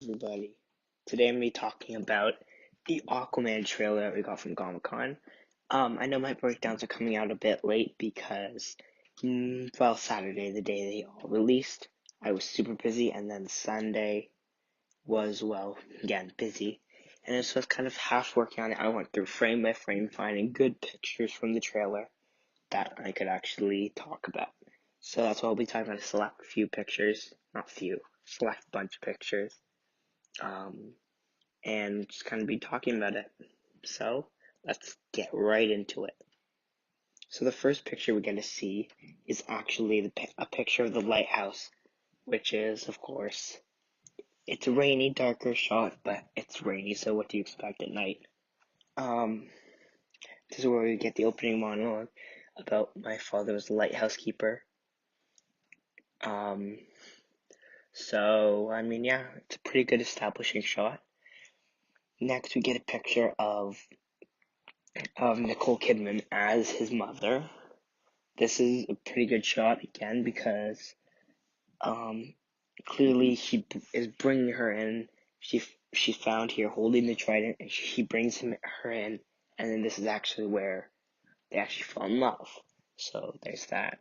Everybody. Today I'm going to be talking about the Aquaman trailer that we got from Comic-Con. I know my breakdowns are coming out a bit late because, Saturday, the day they all released, I was super busy, and then Sunday was, again, busy. And so I was kind of half working on it. I went through frame by frame, finding good pictures from the trailer that I could actually talk about. So that's what I'll be talking about, select few pictures, not few, select bunch of pictures. And just kind of be talking about it. So let's get right into it. So the first picture we're going to see is actually a picture of the lighthouse, which is, of course, it's a rainy, darker shot, but it's rainy, so what do you expect at night? Um, this is where we get the opening monologue about my father was a lighthouse keeper. Um, yeah, it's a pretty good establishing shot. Next, we get a picture of Nicole Kidman as his mother. This is a pretty good shot again because um, clearly he is bringing her in. She's found here holding the trident, and he brings her in, and then this is actually where they actually fall in love. So there's that.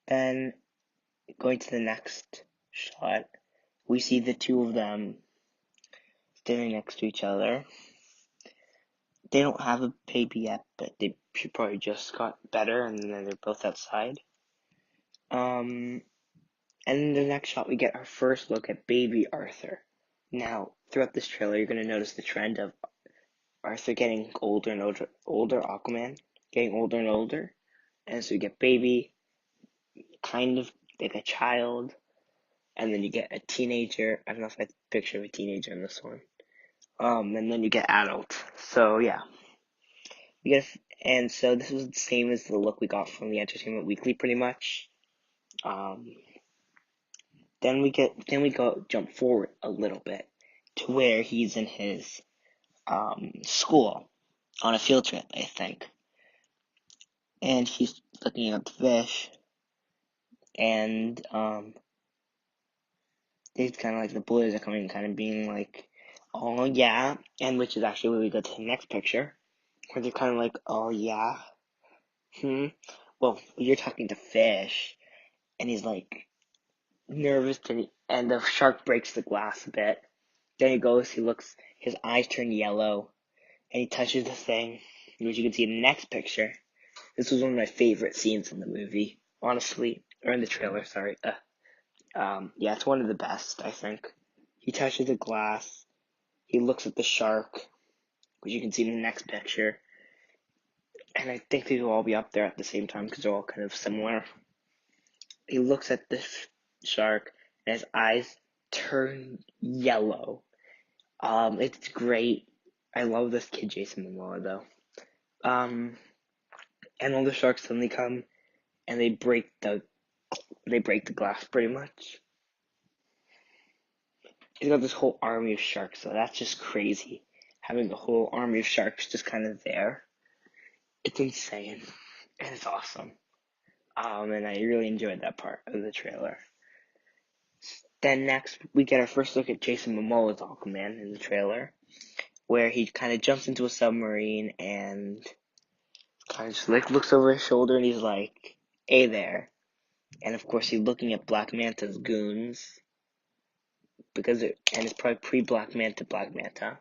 Then going to the next shot, we see the two of them standing next to each other. They don't have a baby yet, but they should probably just got better, and then they're both outside. And in the next shot, we get our first look at baby Arthur. Now, throughout this trailer, you're going to notice the trend of Arthur getting older and older, Aquaman getting older and older. And so you get baby, kind of like a child, and then you get a teenager. I don't know if I picture of a teenager in this one. And then you get adult. So yeah, we get, and so this was the same as the look we got from the Entertainment Weekly, pretty much. Um, then we jump forward a little bit to where he's in his school on a field trip, I think. And he's looking at the fish, and it's kind of like the boys are coming, kind of being like, "Oh yeah," and which is actually where we go to the next picture, where they're kind of like, "Oh yeah, well, you're talking to fish," and he's like nervous, and the shark breaks the glass a bit. Then he goes, he looks, his eyes turn yellow, and he touches the thing, which you can see in the next picture. This was one of my favorite scenes in the movie, honestly, or in the trailer, sorry. Yeah, it's one of the best, I think. He touches the glass, he looks at the shark, which you can see in the next picture, and I think these will all be up there at the same time because they're all kind of similar. He looks at the shark, and his eyes turn yellow. It's great. I love this kid, Jason Momoa, though. Um, and all the sharks suddenly come, and they break the glass pretty much. He's got this whole army of sharks, so that's just crazy. Having a whole army of sharks just kind of there. It's insane. And it's awesome. And I really enjoyed that part of the trailer. Then next, we get our first look at Jason Momoa's Aquaman in the trailer, where he kind of jumps into a submarine and kind of just like looks over his shoulder and he's like, "Hey there." And of course, he's looking at Black Manta's goons and it's probably pre-Black Manta.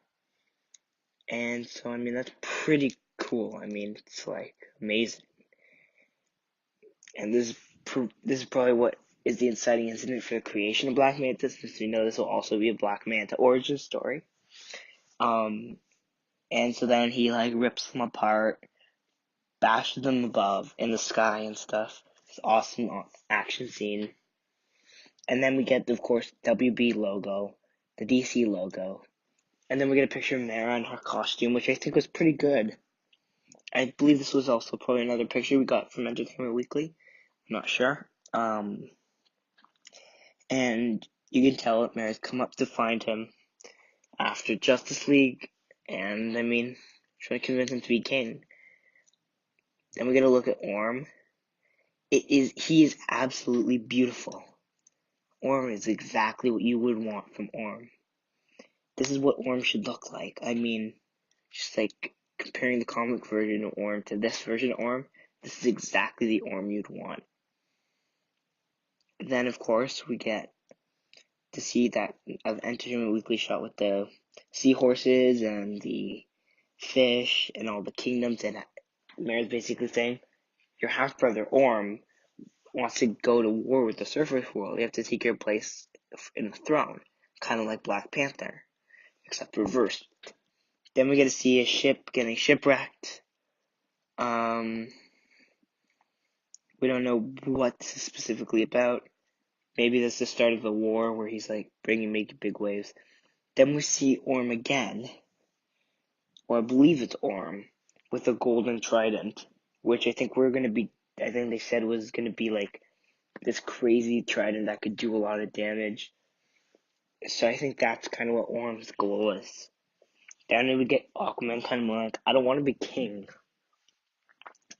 And so, that's pretty cool. It's like amazing. And this is probably what is the inciting incident for the creation of Black Manta, since we know this will also be a Black Manta origin story. Um, and so then he like rips them apart, bashes them above in the sky and stuff. It's awesome action scene. And then we get, of course, WB logo, the DC logo, and then we get a picture of Mara in her costume, which I think was pretty good. I believe this was also probably another picture we got from Entertainment Weekly. I'm not sure. And you can tell that Mara's come up to find him after Justice League, and trying to convince him to be king. Then we get a look at Orm. He is absolutely beautiful. Orm is exactly what you would want from Orm. This is what Orm should look like. I mean, just like comparing the comic version of Orm to this version of Orm, this is exactly the Orm you'd want. Then, of course, we get to see that Entertainment Weekly shot with the seahorses and the fish and all the kingdoms, and Mara's basically saying, your half-brother Orm wants to go to war with the surface world. You have to take your place in the throne, kind of like Black Panther, except reversed. Then we get to see a ship getting shipwrecked. We don't know what this is specifically about. Maybe that's the start of the war where he's like making big waves. Then we see Orm again, or I believe it's Orm, with a golden trident, which I think they said was going to be like this crazy trident that could do a lot of damage. So I think that's kind of what Orm's goal is. Then we get Aquaman kind of like, I don't want to be king.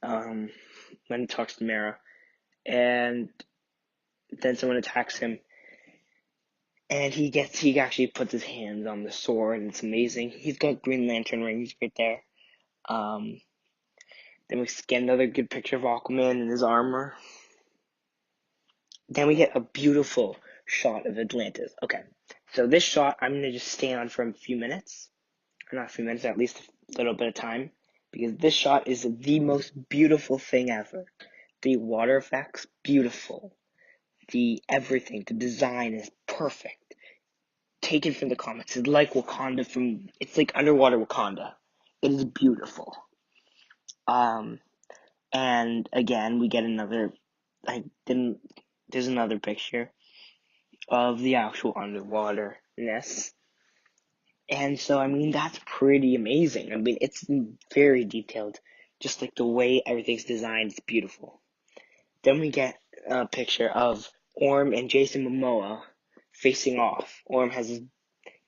When he talks to Mara. And then someone attacks him. And he actually puts his hands on the sword, and it's amazing. He's got Green Lantern rings right there. Then we get another good picture of Aquaman in his armor. Then we get a beautiful shot of Atlantis. Okay, so this shot I'm going to just stay on for a few minutes. Or not a few minutes, at least a little bit of time. Because this shot is the most beautiful thing ever. The water effects, beautiful. The everything, the design is perfect. Taken from the comics. It's like Wakanda it's like underwater Wakanda. It is beautiful. And again, we get there's another picture of the actual underwaterness. And so, I mean, that's pretty amazing. I mean, it's very detailed. Just like the way everything's designed, it's beautiful. Then we get a picture of Orm and Jason Momoa facing off. Orm has his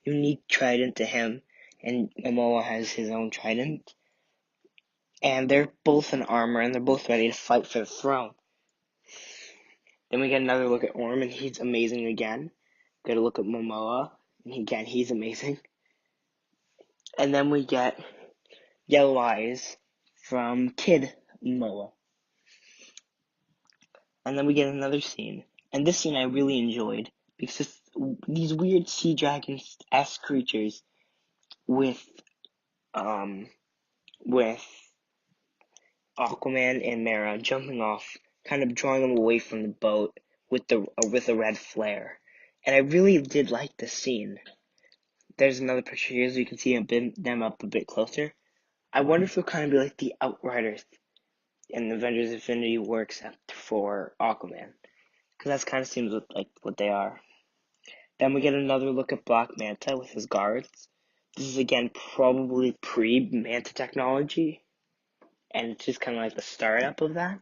unique trident to him, and Momoa has his own trident. And they're both in armor, and they're both ready to fight for the throne. Then we get another look at Orm, and he's amazing again. Get a look at Momoa, and again, he's amazing. And then we get Yellow Eyes from Kid Momoa. And then we get another scene. And this scene I really enjoyed, because it's these weird sea dragon-esque creatures with Aquaman and Mara jumping off, kind of drawing them away from the boat with a red flare. And I really did like this scene. There's another picture here, so you can see them up a bit closer. I wonder if it'll kind of be like the Outriders in Avengers Infinity War, except for Aquaman, because that kind of seems like what they are. Then we get another look at Black Manta with his guards. This is again probably pre-Manta technology, and it's just kind of like the startup of that.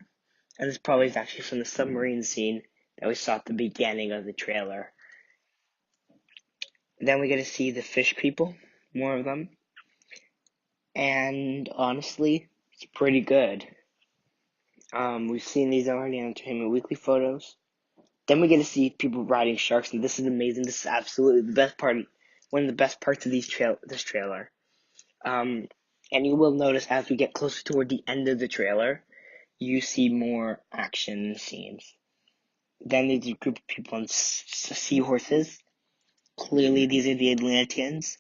And this probably is actually from the submarine scene that we saw at the beginning of the trailer. Then we get to see the fish people, more of them. And honestly, it's pretty good. We've seen these already on Entertainment Weekly photos. Then we get to see people riding sharks, and this is amazing. This is absolutely the best part, one of the best parts of this trailer. And you will notice as we get closer toward the end of the trailer, you see more action scenes. Then there's a group of people on seahorses. Clearly, these are the Atlanteans.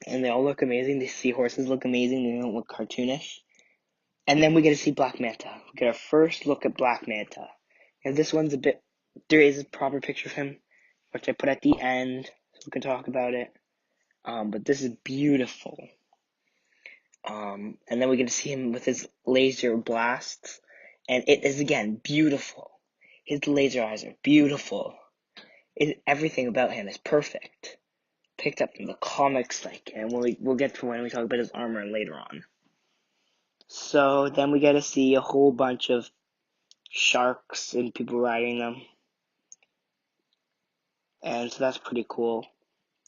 And they all look amazing. The seahorses look amazing. They don't look cartoonish. And then we get to see Black Manta. We get our first look at Black Manta. And this one's there is a proper picture of him, which I put at the end, so we can talk about it. But this is beautiful. And then we get to see him with his laser blasts. And it is, again, beautiful. His laser eyes are beautiful. Everything about him is perfect. Picked up from the comics, and we'll get to when we talk about his armor later on. So then we get to see a whole bunch of sharks and people riding them. And so that's pretty cool.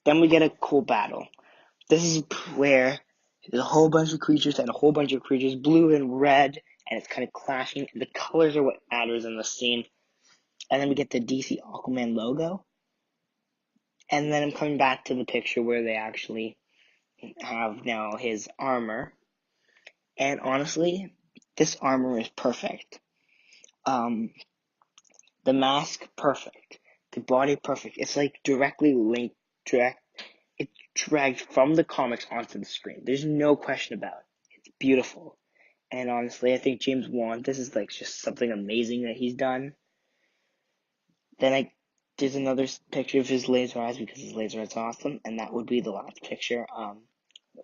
Then we get a cool battle. This is where there's a whole bunch of creatures and a whole bunch of creatures, blue and red, and it's kind of clashing. The colors are what matters in the scene. and then we get the DC Aquaman logo, and then I'm coming back to the picture where they actually have now his armor, and honestly, this armor is perfect. The mask, perfect. The body, perfect. It's like directly linked, it's dragged from the comics onto the screen. There's no question about it. It's beautiful. And honestly, I think James Wan, this is like just something amazing that he's done. Then there's another picture of his laser eyes because his laser eyes are awesome, and that would be the last picture.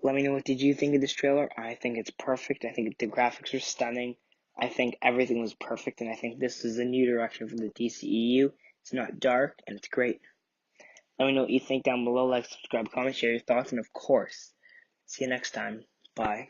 Let me know what did you think of this trailer. I think it's perfect. I think the graphics are stunning. I think everything was perfect, and I think this is a new direction for the DCEU. It's not dark, and it's great. Let me know what you think down below. Like, subscribe, comment, share your thoughts, and of course, see you next time. Bye.